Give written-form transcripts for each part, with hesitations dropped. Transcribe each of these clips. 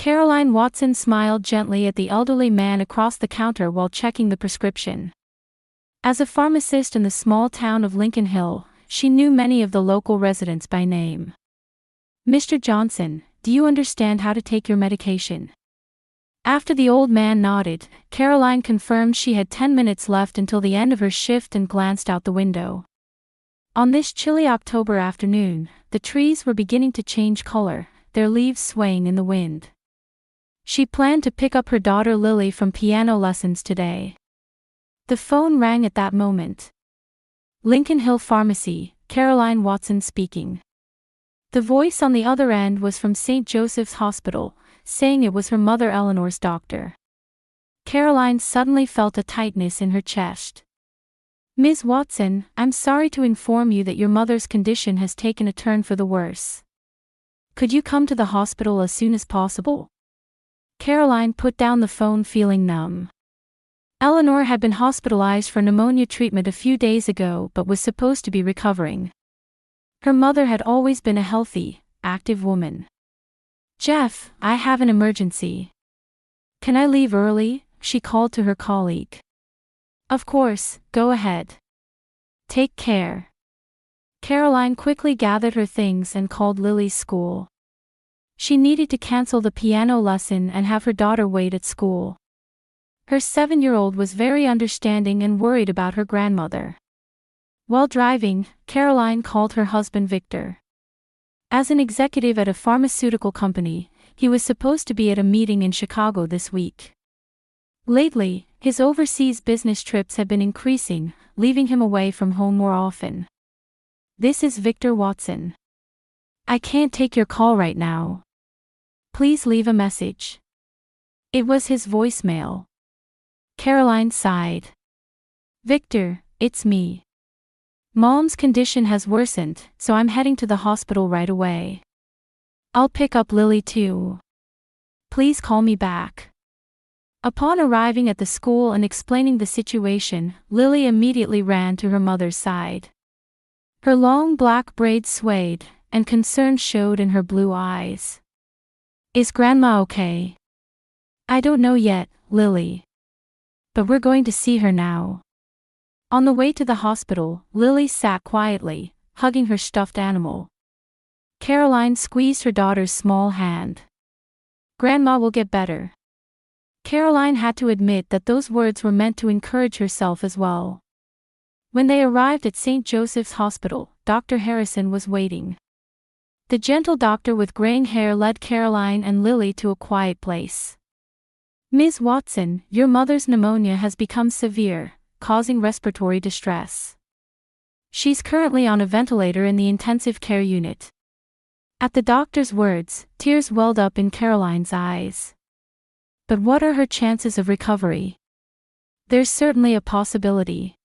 Caroline Watson smiled gently at the elderly man across the counter while checking the prescription. As a pharmacist in the small town of Lincoln Hill, she knew many of the local residents by name. "Mr. Johnson, do you understand how to take your medication?" After the old man nodded, Caroline confirmed she had 10 minutes left until the end of her shift and glanced out the window. On this chilly October afternoon, the trees were beginning to change color, their leaves swaying in the wind. She planned to pick up her daughter Lily from piano lessons today. The phone rang at that moment. Lincoln Hill Pharmacy, Caroline Watson speaking. The voice on the other end was from St. Joseph's Hospital, saying it was her mother Eleanor's doctor. Caroline suddenly felt a tightness in her chest. "Ms. Watson, I'm sorry to inform you that your mother's condition has taken a turn for the worse. Could you come to the hospital as soon as possible?" Caroline put down the phone feeling numb. Eleanor had been hospitalized for pneumonia treatment a few days ago but was supposed to be recovering. Her mother had always been a healthy, active woman. "Jeff, I have an emergency. Can I leave early?" she called to her colleague. "Of course, go ahead. Take care." Caroline quickly gathered her things and called Lily's school. She needed to cancel the piano lesson and have her daughter wait at school. Her 7-year-old was very understanding and worried about her grandmother. While driving, Caroline called her husband Victor. As an executive at a pharmaceutical company, he was supposed to be at a meeting in Chicago this week. Lately, his overseas business trips had been increasing, leaving him away from home more often. "This is Victor Watson. I can't take your call right now. Please leave a message." It was his voicemail. Caroline sighed. "Victor, it's me. Mom's condition has worsened, so I'm heading to the hospital right away. I'll pick up Lily too. Please call me back." Upon arriving at the school and explaining the situation, Lily immediately ran to her mother's side. Her long black braids swayed, and concern showed in her blue eyes. "Is Grandma okay?" "I don't know yet, Lily. But we're going to see her now." On the way to the hospital, Lily sat quietly, hugging her stuffed animal. Caroline squeezed her daughter's small hand. "Grandma will get better." Caroline had to admit that those words were meant to encourage herself as well. When they arrived at St. Joseph's Hospital, Dr. Harrison was waiting. The gentle doctor with graying hair led Caroline and Lily to a quiet place. "Ms. Watson, your mother's pneumonia has become severe, causing respiratory distress. She's currently on a ventilator in the intensive care unit." At the doctor's words, tears welled up in Caroline's eyes. "But what are her chances of recovery?" "There's certainly a possibility.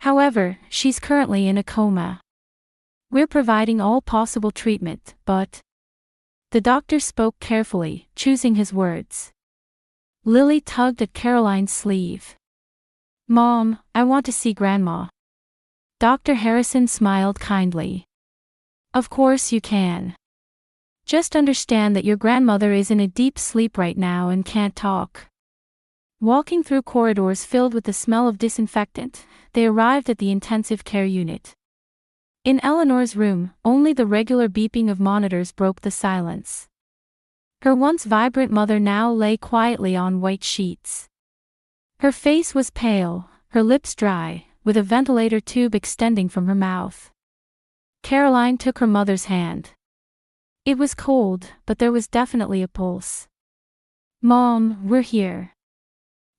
However, she's currently in a coma. We're providing all possible treatment, but..." The doctor spoke carefully, choosing his words. Lily tugged at Caroline's sleeve. "Mom, I want to see Grandma." Dr. Harrison smiled kindly. "Of course you can. Just understand that your grandmother is in a deep sleep right now and can't talk." Walking through corridors filled with the smell of disinfectant, they arrived at the intensive care unit. In Eleanor's room, only the regular beeping of monitors broke the silence. Her once vibrant mother now lay quietly on white sheets. Her face was pale, her lips dry, with a ventilator tube extending from her mouth. Caroline took her mother's hand. It was cold, but there was definitely a pulse. "Mom, we're here.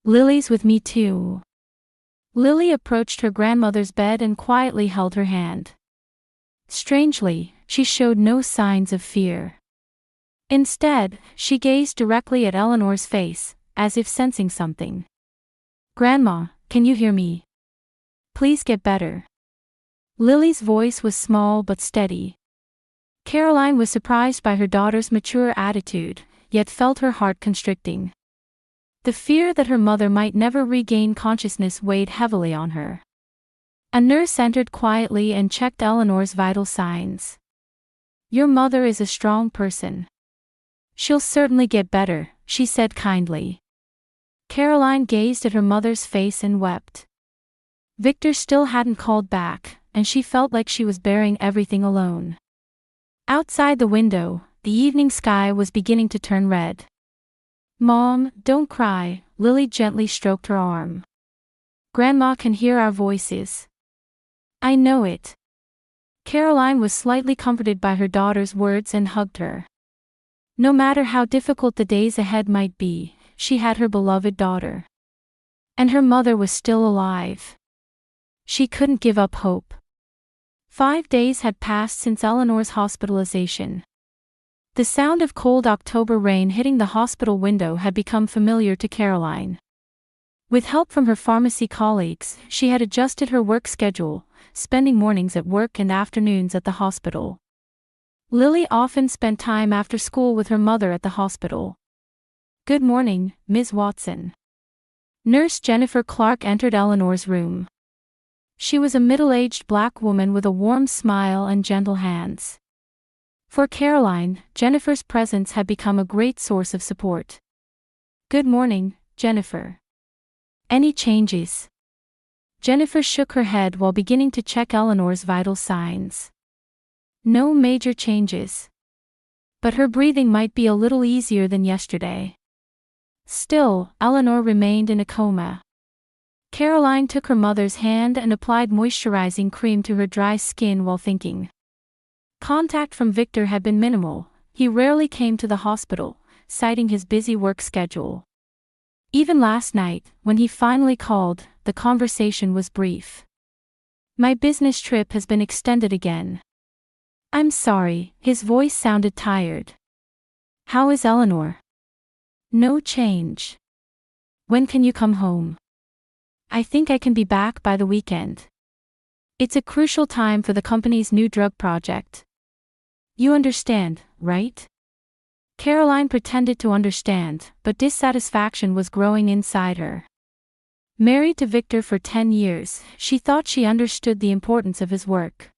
Lily's with me too." Lily approached her grandmother's bed and quietly held her hand. Strangely, she showed no signs of fear. Instead, she gazed directly at Eleanor's face, as if sensing something. "Grandma, can you hear me? Please get better." Lily's voice was small but steady. Caroline was surprised by her daughter's mature attitude, yet felt her heart constricting. The fear that her mother might never regain consciousness weighed heavily on her. A nurse entered quietly and checked Eleanor's vital signs. "Your mother is a strong person. She'll certainly get better, she said kindly. Caroline gazed at her mother's face and wept. Victor still hadn't called back, and she felt like she was bearing everything alone. Outside the window, the evening sky was beginning to turn red. Mom, don't cry, Lily gently stroked her arm. Grandma can hear our voices. I know it. Caroline was slightly comforted by her daughter's words and hugged her. No matter how difficult the days ahead might be, she had her beloved daughter. And her mother was still alive. She couldn't give up hope. 5 days had passed since Eleanor's hospitalization. The sound of cold October rain hitting the hospital window had become familiar to Caroline. With help from her pharmacy colleagues, she had adjusted her work schedule, spending mornings at work and afternoons at the hospital. Lily often spent time after school with her mother at the hospital. Good morning, Ms. Watson. Nurse Jennifer Clark entered Eleanor's room. She was a middle-aged black woman with a warm smile and gentle hands. For Caroline, Jennifer's presence had become a great source of support. Good morning, Jennifer. Any changes? Jennifer shook her head while beginning to check Eleanor's vital signs. No major changes. But her breathing might be a little easier than yesterday. Still, Eleanor remained in a coma. Caroline took her mother's hand and applied moisturizing cream to her dry skin while thinking. Contact from Victor had been minimal. He rarely came to the hospital, citing his busy work schedule. Even last night, when he finally called, the conversation was brief. My business trip has been extended again. I'm sorry, his voice sounded tired. How is Eleanor? No change. When can you come home? I think I can be back by the weekend. It's a crucial time for the company's new drug project. You understand, right? Caroline pretended to understand, but dissatisfaction was growing inside her. Married to Victor for 10 years, she thought she understood the importance of his work.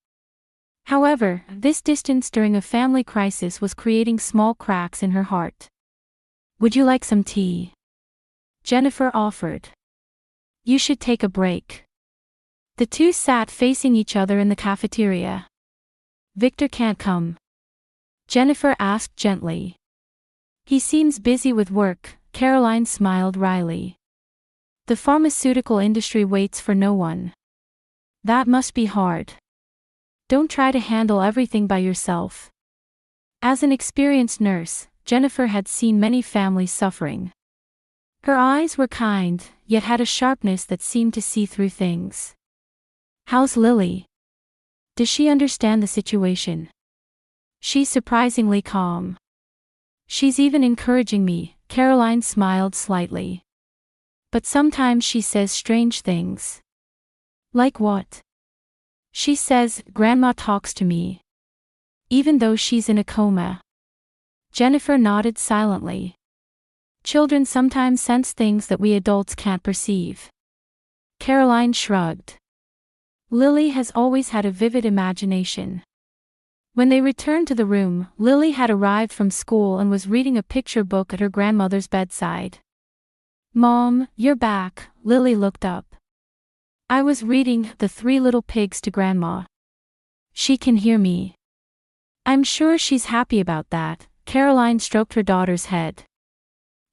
However, this distance during a family crisis was creating small cracks in her heart. Would you like some tea? Jennifer offered. You should take a break. The two sat facing each other in the cafeteria. Victor can't come. Jennifer asked gently. He seems busy with work, Caroline smiled wryly. The pharmaceutical industry waits for no one. That must be hard. Don't try to handle everything by yourself. As an experienced nurse, Jennifer had seen many families suffering. Her eyes were kind, yet had a sharpness that seemed to see through things. How's Lily? Does she understand the situation? She's surprisingly calm. She's even encouraging me, Caroline smiled slightly. But sometimes she says strange things. Like what? She says, Grandma talks to me. Even though she's in a coma. Jennifer nodded silently. Children sometimes sense things that we adults can't perceive. Caroline shrugged. Lily has always had a vivid imagination. When they returned to the room, Lily had arrived from school and was reading a picture book at her grandmother's bedside. Mom, you're back, Lily looked up. I was reading The Three Little Pigs to Grandma. She can hear me. I'm sure she's happy about that, Caroline stroked her daughter's head.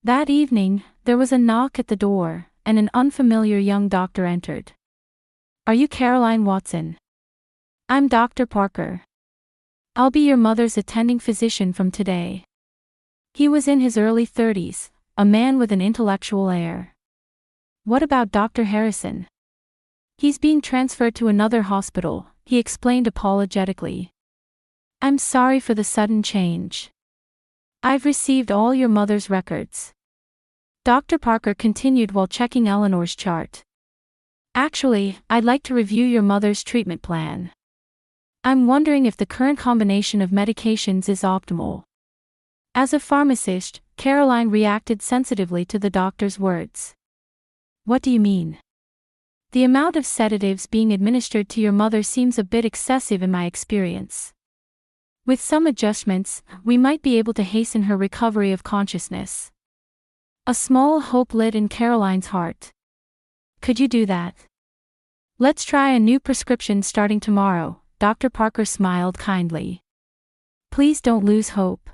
That evening, there was a knock at the door, and an unfamiliar young doctor entered. Are you Caroline Watson? I'm Dr. Parker. I'll be your mother's attending physician from today. He was in his early 30s, a man with an intellectual air. What about Dr. Harrison? He's being transferred to another hospital, he explained apologetically. I'm sorry for the sudden change. I've received all your mother's records. Dr. Parker continued while checking Eleanor's chart. Actually, I'd like to review your mother's treatment plan. I'm wondering if the current combination of medications is optimal. As a pharmacist, Caroline reacted sensitively to the doctor's words. What do you mean? The amount of sedatives being administered to your mother seems a bit excessive in my experience. With some adjustments, we might be able to hasten her recovery of consciousness. A small hope lit in Caroline's heart. Could you do that? Let's try a new prescription starting tomorrow, Dr. Parker smiled kindly. Please don't lose hope.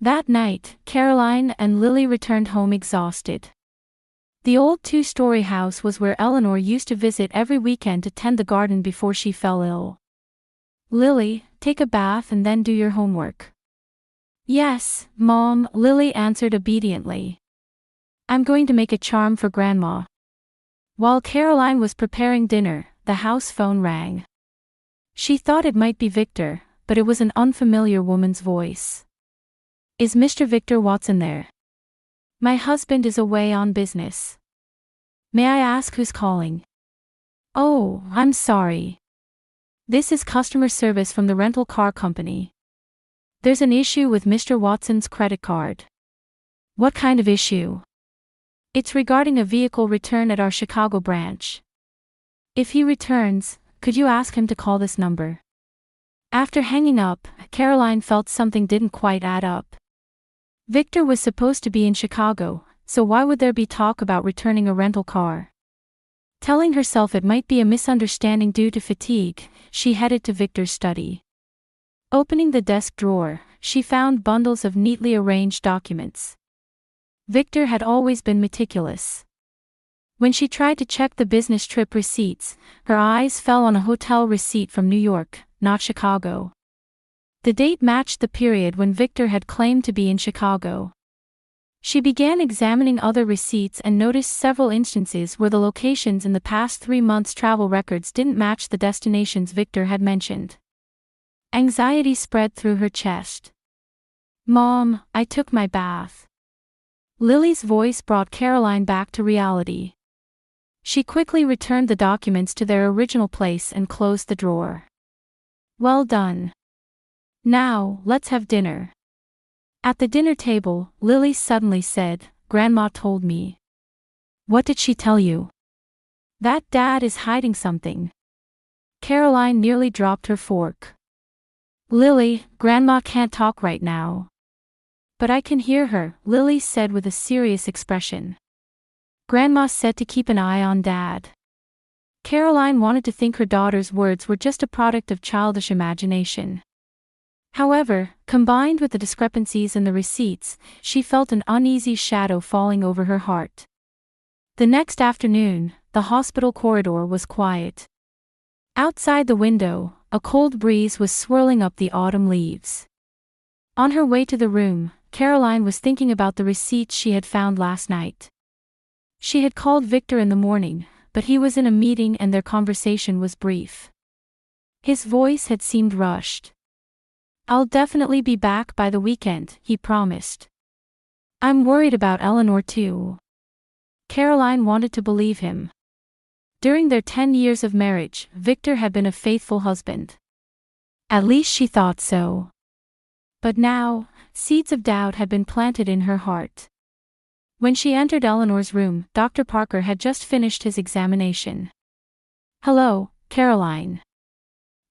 That night, Caroline and Lily returned home exhausted. The old two-story house was where Eleanor used to visit every weekend to tend the garden before she fell ill. Lily, take a bath and then do your homework. Yes, Mom, Lily answered obediently. I'm going to make a charm for Grandma. While Caroline was preparing dinner, the house phone rang. She thought it might be Victor, but it was an unfamiliar woman's voice. Is Mr. Victor Watson there? My husband is away on business. May I ask who's calling? Oh, I'm sorry. This is customer service from the rental car company. There's an issue with Mr. Watson's credit card. What kind of issue? It's regarding a vehicle return at our Chicago branch. If he returns, could you ask him to call this number? After hanging up, Caroline felt something didn't quite add up. Victor was supposed to be in Chicago, so why would there be talk about returning a rental car? Telling herself it might be a misunderstanding due to fatigue, she headed to Victor's study. Opening the desk drawer, she found bundles of neatly arranged documents. Victor had always been meticulous. When she tried to check the business trip receipts, her eyes fell on a hotel receipt from New York, not Chicago. The date matched the period when Victor had claimed to be in Chicago. She began examining other receipts and noticed several instances where the locations in the past 3 months' travel records didn't match the destinations Victor had mentioned. Anxiety spread through her chest. Mom, I took my bath. Lily's voice brought Caroline back to reality. She quickly returned the documents to their original place and closed the drawer. Well done. Now, let's have dinner. At the dinner table, Lily suddenly said, Grandma told me. What did she tell you? That Dad is hiding something. Caroline nearly dropped her fork. Lily, Grandma can't talk right now. But I can hear her, Lily said with a serious expression. Grandma said to keep an eye on Dad. Caroline wanted to think her daughter's words were just a product of childish imagination. However, combined with the discrepancies in the receipts, she felt an uneasy shadow falling over her heart. The next afternoon, the hospital corridor was quiet. Outside the window, a cold breeze was swirling up the autumn leaves. On her way to the room, Caroline was thinking about the receipts she had found last night. She had called Victor in the morning, but he was in a meeting and their conversation was brief. His voice had seemed rushed. I'll definitely be back by the weekend, he promised. I'm worried about Eleanor too. Caroline wanted to believe him. During their 10 years of marriage, Victor had been a faithful husband. At least she thought so. But now, seeds of doubt had been planted in her heart. When she entered Eleanor's room, Dr. Parker had just finished his examination. Hello, Caroline.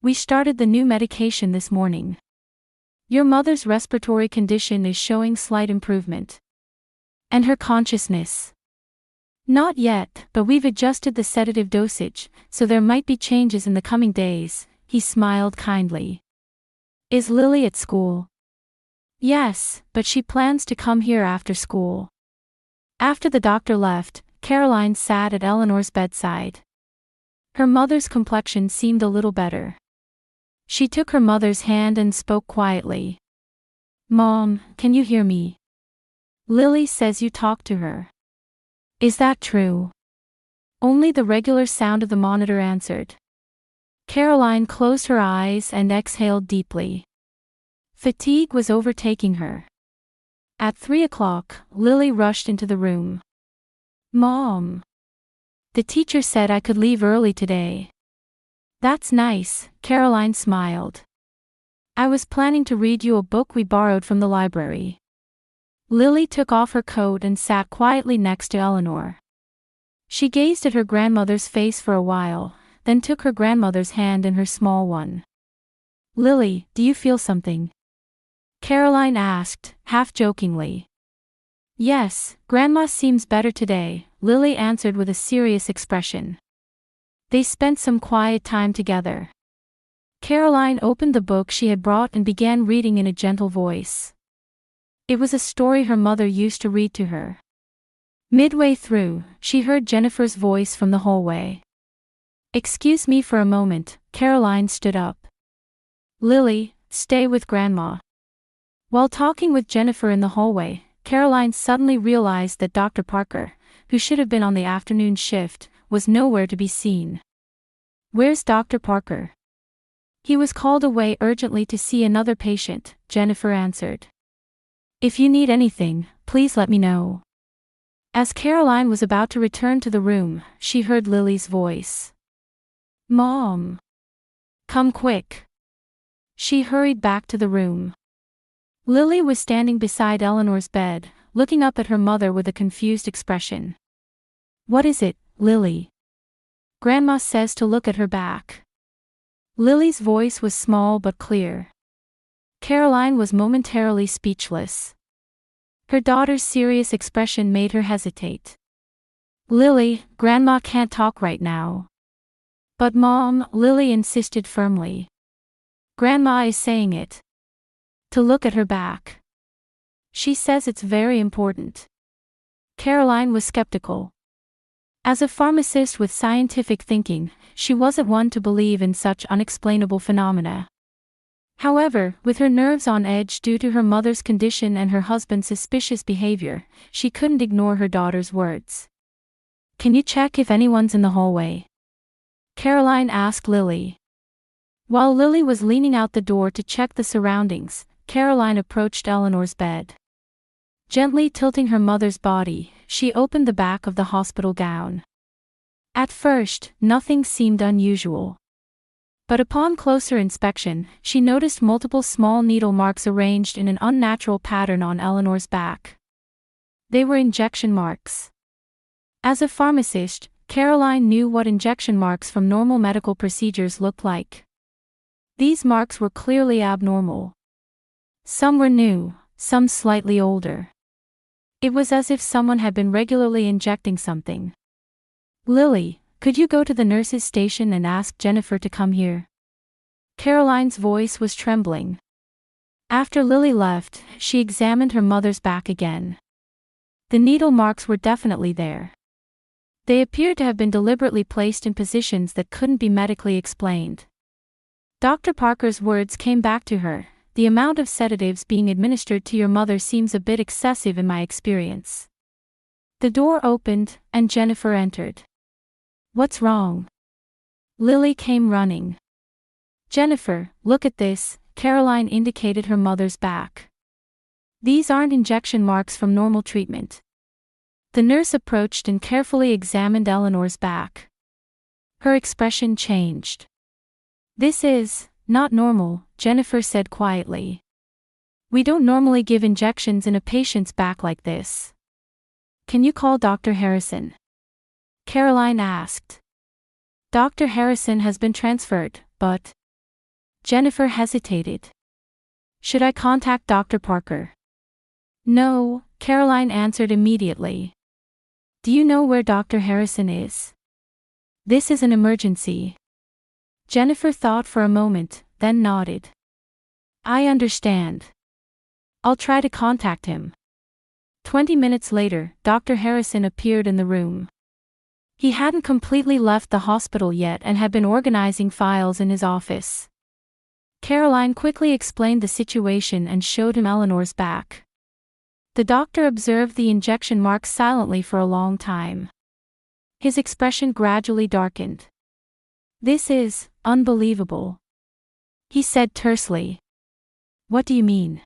We started the new medication this morning. Your mother's respiratory condition is showing slight improvement. And her consciousness? Not yet, but we've adjusted the sedative dosage, so there might be changes in the coming days, he smiled kindly. Is Lily at school? Yes, but she plans to come here after school. After the doctor left, Caroline sat at Eleanor's bedside. Her mother's complexion seemed a little better. She took her mother's hand and spoke quietly. Mom, can you hear me? Lily says you talked to her. Is that true? Only the regular sound of the monitor answered. Caroline closed her eyes and exhaled deeply. Fatigue was overtaking her. At 3 o'clock, Lily rushed into the room. Mom! The teacher said I could leave early today. That's nice, Caroline smiled. I was planning to read you a book we borrowed from the library. Lily took off her coat and sat quietly next to Eleanor. She gazed at her grandmother's face for a while, then took her grandmother's hand in her small one. Lily, do you feel something? Caroline asked, half-jokingly. Yes, Grandma seems better today, Lily answered with a serious expression. They spent some quiet time together. Caroline opened the book she had brought and began reading in a gentle voice. It was a story her mother used to read to her. Midway through, she heard Jennifer's voice from the hallway. Excuse me for a moment, Caroline stood up. Lily, stay with Grandma. While talking with Jennifer in the hallway, Caroline suddenly realized that Dr. Parker, who should have been on the afternoon shift, was nowhere to be seen. Where's Dr. Parker? He was called away urgently to see another patient, Jennifer answered. If you need anything, please let me know. As Caroline was about to return to the room, she heard Lily's voice. Mom! Come quick! She hurried back to the room. Lily was standing beside Eleanor's bed, looking up at her mother with a confused expression. What is it, Lily? Grandma says to look at her back. Lily's voice was small but clear. Caroline was momentarily speechless. Her daughter's serious expression made her hesitate. Lily, Grandma can't talk right now. But Mom, Lily insisted firmly. Grandma is saying it. To look at her back. She says it's very important. Caroline was skeptical. As a pharmacist with scientific thinking, she wasn't one to believe in such unexplainable phenomena. However, with her nerves on edge due to her mother's condition and her husband's suspicious behavior, she couldn't ignore her daughter's words. Can you check if anyone's in the hallway? Caroline asked Lily. While Lily was leaning out the door to check the surroundings, Caroline approached Eleanor's bed. Gently tilting her mother's body, she opened the back of the hospital gown. At first, nothing seemed unusual. But upon closer inspection, she noticed multiple small needle marks arranged in an unnatural pattern on Eleanor's back. They were injection marks. As a pharmacist, Caroline knew what injection marks from normal medical procedures looked like. These marks were clearly abnormal. Some were new, some slightly older. It was as if someone had been regularly injecting something. Lily, could you go to the nurse's station and ask Jennifer to come here? Caroline's voice was trembling. After Lily left, she examined her mother's back again. The needle marks were definitely there. They appeared to have been deliberately placed in positions that couldn't be medically explained. Dr. Parker's words came back to her. The amount of sedatives being administered to your mother seems a bit excessive in my experience. The door opened, and Jennifer entered. What's wrong? Lily came running. Jennifer, look at this, Caroline indicated her mother's back. These aren't injection marks from normal treatment. The nurse approached and carefully examined Eleanor's back. Her expression changed. This is not normal, Jennifer said quietly. We don't normally give injections in a patient's back like this. Can you call Dr. Harrison? Caroline asked. Dr. Harrison has been transferred, but... Jennifer hesitated. Should I contact Dr. Parker? No, Caroline answered immediately. Do you know where Dr. Harrison is? This is an emergency. Jennifer thought for a moment, then nodded. I understand. I'll try to contact him. 20 minutes later, Dr. Harrison appeared in the room. He hadn't completely left the hospital yet and had been organizing files in his office. Caroline quickly explained the situation and showed him Eleanor's back. The doctor observed the injection marks silently for a long time. His expression gradually darkened. This is unbelievable, he said tersely. What do you mean?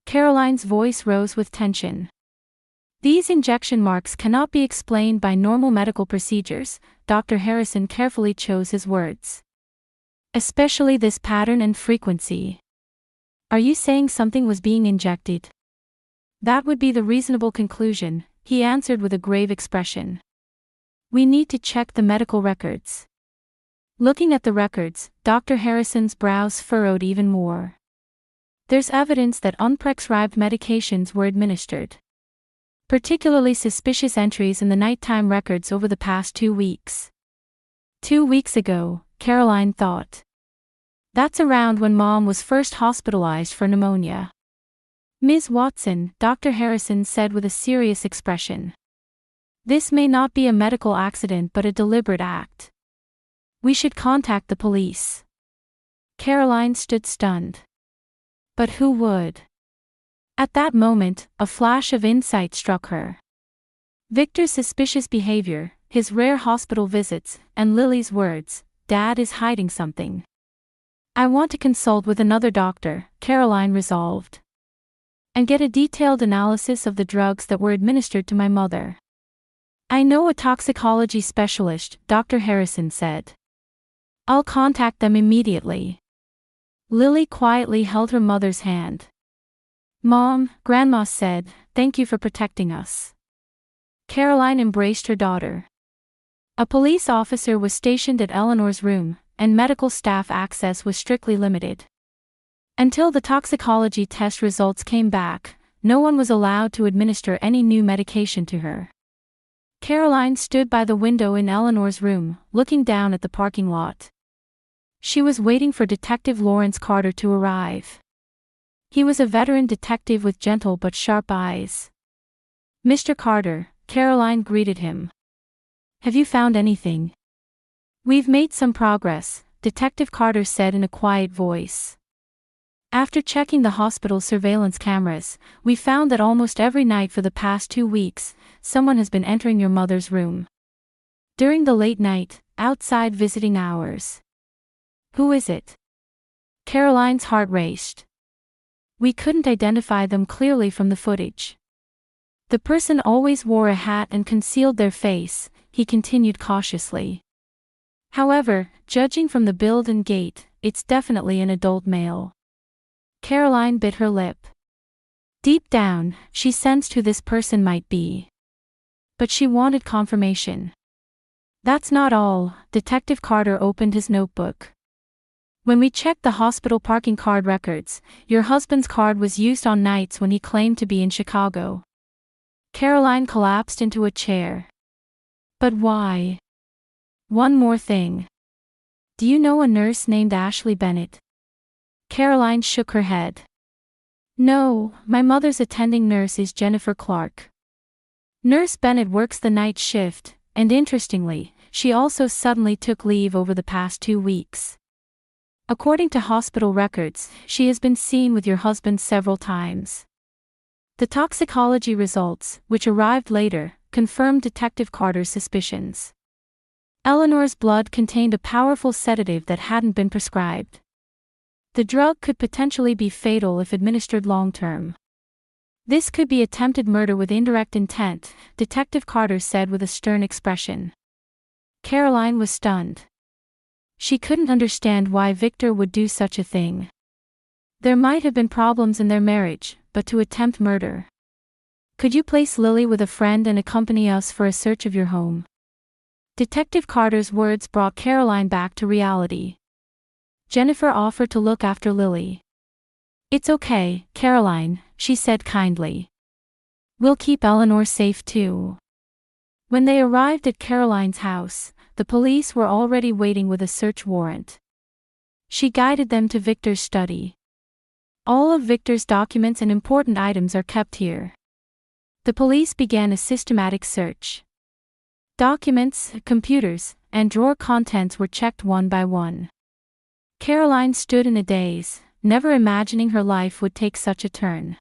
Caroline's voice rose with tension. These injection marks cannot be explained by normal medical procedures, Dr. Harrison carefully chose his words. Especially this pattern and frequency. Are you saying something was being injected? That would be the reasonable conclusion, he answered with a grave expression. We need to check the medical records. Looking at the records, Dr. Harrison's brows furrowed even more. There's evidence that unprescribed medications were administered. Particularly suspicious entries in the nighttime records over the past 2 weeks. 2 weeks ago, Caroline thought. That's around when Mom was first hospitalized for pneumonia. Ms. Watson, Dr. Harrison said with a serious expression. This may not be a medical accident but a deliberate act. We should contact the police. Caroline stood stunned. But who would? At that moment, a flash of insight struck her. Victor's suspicious behavior, his rare hospital visits, and Lily's words, "Dad is hiding something." I want to consult with another doctor, Caroline resolved. And get a detailed analysis of the drugs that were administered to my mother. I know a toxicology specialist, Dr. Harrison said. I'll contact them immediately. Lily quietly held her mother's hand. Mom, Grandma said, thank you for protecting us. Caroline embraced her daughter. A police officer was stationed at Eleanor's room, and medical staff access was strictly limited. Until the toxicology test results came back, no one was allowed to administer any new medication to her. Caroline stood by the window in Eleanor's room, looking down at the parking lot. She was waiting for Detective Lawrence Carter to arrive. He was a veteran detective with gentle but sharp eyes. Mr. Carter, Caroline greeted him. Have you found anything? We've made some progress, Detective Carter said in a quiet voice. After checking the hospital surveillance cameras, we found that almost every night for the past 2 weeks, someone has been entering your mother's room. During the late night, outside visiting hours. Who is it? Caroline's heart raced. We couldn't identify them clearly from the footage. The person always wore a hat and concealed their face, he continued cautiously. However, judging from the build and gait, it's definitely an adult male. Caroline bit her lip. Deep down, she sensed who this person might be. But she wanted confirmation. That's not all, Detective Carter opened his notebook. When we checked the hospital parking card records, your husband's card was used on nights when he claimed to be in Chicago. Caroline collapsed into a chair. But why? One more thing. Do you know a nurse named Ashley Bennett? Caroline shook her head. No, my mother's attending nurse is Jennifer Clark. Nurse Bennett works the night shift, and interestingly, she also suddenly took leave over the past 2 weeks. According to hospital records, she has been seen with your husband several times. The toxicology results, which arrived later, confirmed Detective Carter's suspicions. Eleanor's blood contained a powerful sedative that hadn't been prescribed. The drug could potentially be fatal if administered long-term. This could be attempted murder with indirect intent, Detective Carter said with a stern expression. Caroline was stunned. She couldn't understand why Victor would do such a thing. There might have been problems in their marriage, but to attempt murder. Could you place Lily with a friend and accompany us for a search of your home? Detective Carter's words brought Caroline back to reality. Jennifer offered to look after Lily. It's okay, Caroline, she said kindly. We'll keep Eleanor safe too. When they arrived at Caroline's house, the police were already waiting with a search warrant. She guided them to Victor's study. All of Victor's documents and important items are kept here. The police began a systematic search. Documents, computers, and drawer contents were checked one by one. Caroline stood in a daze, never imagining her life would take such a turn.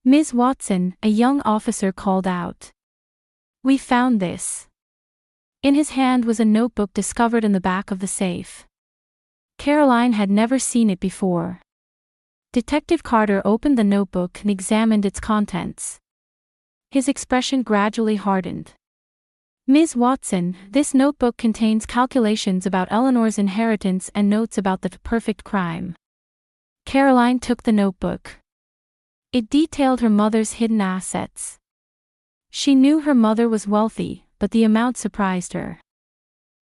Ms. Watson, a young officer called out. We found this. In his hand was a notebook discovered in the back of the safe. Caroline had never seen it before. Detective Carter opened the notebook and examined its contents. His expression gradually hardened. Ms. Watson, this notebook contains calculations about Eleanor's inheritance and notes about the perfect crime. Caroline took the notebook. It detailed her mother's hidden assets. She knew her mother was wealthy, but the amount surprised her.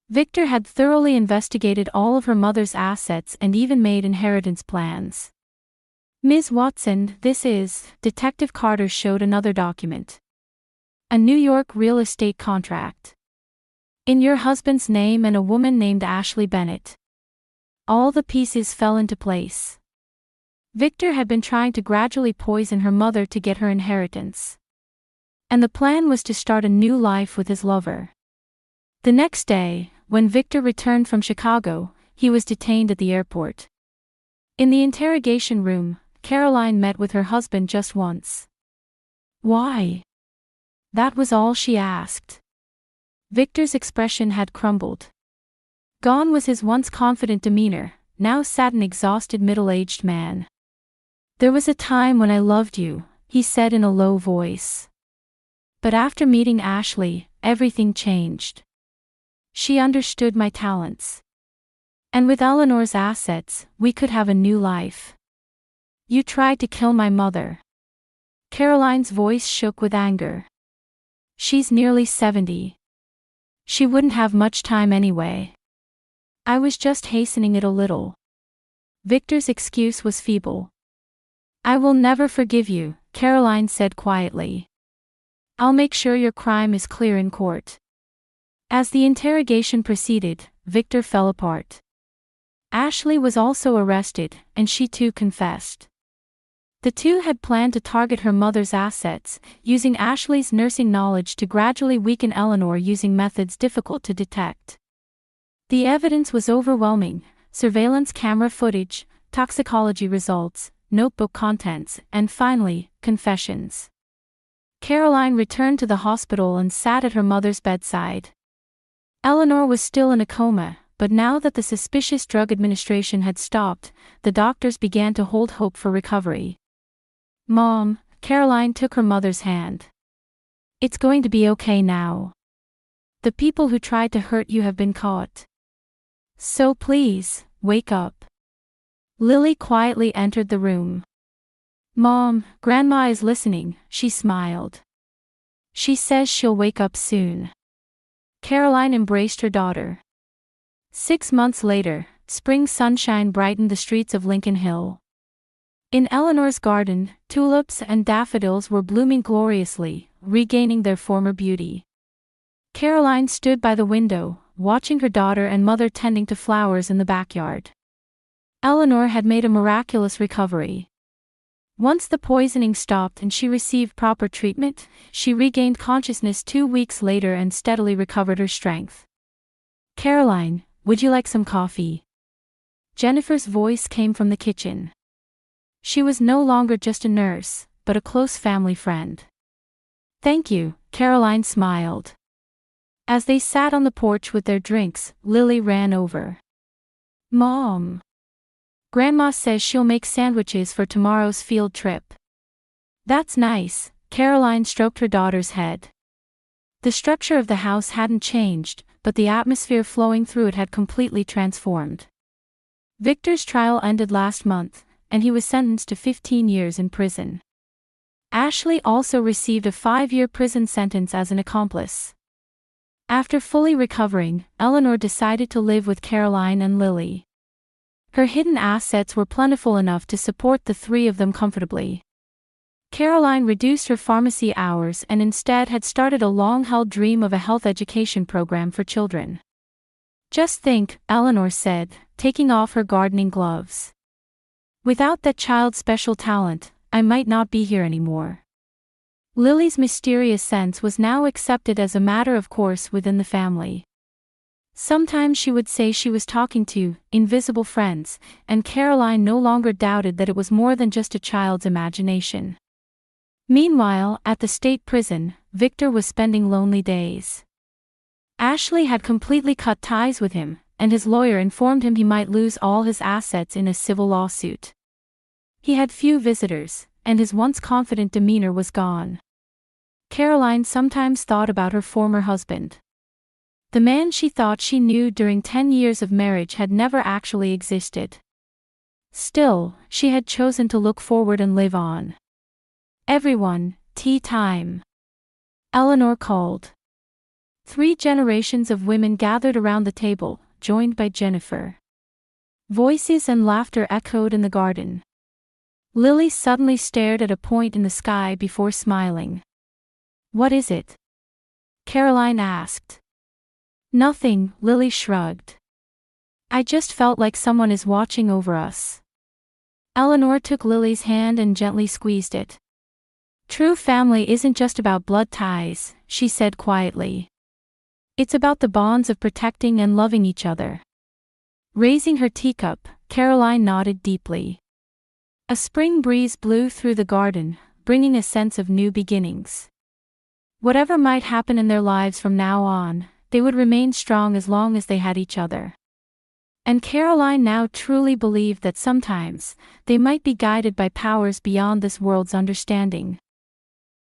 Victor had thoroughly investigated all of her mother's assets and even made inheritance plans. "Ms. Watson, this is," Detective Carter showed another document. "A New York real estate contract. In your husband's name and a woman named Ashley Bennett." All the pieces fell into place. Victor had been trying to gradually poison her mother to get her inheritance. And the plan was to start a new life with his lover. The next day, when Victor returned from Chicago, he was detained at the airport. In the interrogation room, Caroline met with her husband just once. "Why?" That was all she asked. Victor's expression had crumbled. Gone was his once confident demeanor, now sat an exhausted middle-aged man. "There was a time when I loved you," he said in a low voice. "But after meeting Ashley, everything changed. She understood my talents. And with Eleanor's assets, we could have a new life. You tried to kill my mother." Caroline's voice shook with anger. "She's nearly 70. She wouldn't have much time anyway. I was just hastening it a little." Victor's excuse was feeble. "I will never forgive you," Caroline said quietly. "I'll make sure your crime is clear in court." As the interrogation proceeded, Victor fell apart. Ashley was also arrested, and she too confessed. The two had planned to target her mother's assets, using Ashley's nursing knowledge to gradually weaken Eleanor using methods difficult to detect. The evidence was overwhelming: surveillance camera footage, toxicology results, notebook contents, and finally, confessions. Caroline returned to the hospital and sat at her mother's bedside. Eleanor was still in a coma, but now that the suspicious drug administration had stopped, the doctors began to hold hope for recovery. "Mom," Caroline took her mother's hand. "It's going to be okay now. The people who tried to hurt you have been caught. So please, wake up." Lily quietly entered the room. "Mom, Grandma is listening," she smiled. "She says she'll wake up soon." Caroline embraced her daughter. 6 months later, spring sunshine brightened the streets of Lincoln Hill. In Eleanor's garden, tulips and daffodils were blooming gloriously, regaining their former beauty. Caroline stood by the window, watching her daughter and mother tending to flowers in the backyard. Eleanor had made a miraculous recovery. Once the poisoning stopped and she received proper treatment, she regained consciousness 2 weeks later and steadily recovered her strength. "Caroline, would you like some coffee?" Jennifer's voice came from the kitchen. She was no longer just a nurse, but a close family friend. "Thank you," Caroline smiled. As they sat on the porch with their drinks, Lily ran over. "Mom, Grandma says she'll make sandwiches for tomorrow's field trip." "That's nice," Caroline stroked her daughter's head. The structure of the house hadn't changed, but the atmosphere flowing through it had completely transformed. Victor's trial ended last month, and he was sentenced to 15 years in prison. Ashley also received a 5-year prison sentence as an accomplice. After fully recovering, Eleanor decided to live with Caroline and Lily. Her hidden assets were plentiful enough to support the three of them comfortably. Caroline reduced her pharmacy hours and instead had started a long-held dream of a health education program for children. "Just think," Eleanor said, taking off her gardening gloves. "Without that child's special talent, I might not be here anymore." Lily's mysterious sense was now accepted as a matter of course within the family. Sometimes she would say she was talking to invisible friends, and Caroline no longer doubted that it was more than just a child's imagination. Meanwhile, at the state prison, Victor was spending lonely days. Ashley had completely cut ties with him, and his lawyer informed him he might lose all his assets in a civil lawsuit. He had few visitors, and his once confident demeanor was gone. Caroline sometimes thought about her former husband. The man she thought she knew during 10 years of marriage had never actually existed. Still, she had chosen to look forward and live on. "Everyone, tea time," Eleanor called. 3 generations of women gathered around the table, joined by Jennifer. Voices and laughter echoed in the garden. Lily suddenly stared at a point in the sky before smiling. "What is it?" Caroline asked. "Nothing," Lily shrugged. "I just felt like someone is watching over us." Eleanor took Lily's hand and gently squeezed it. "True family isn't just about blood ties," she said quietly. "It's about the bonds of protecting and loving each other." Raising her teacup, Caroline nodded deeply. A spring breeze blew through the garden, bringing a sense of new beginnings. Whatever might happen in their lives from now on, they would remain strong as long as they had each other. And Caroline now truly believed that sometimes, they might be guided by powers beyond this world's understanding.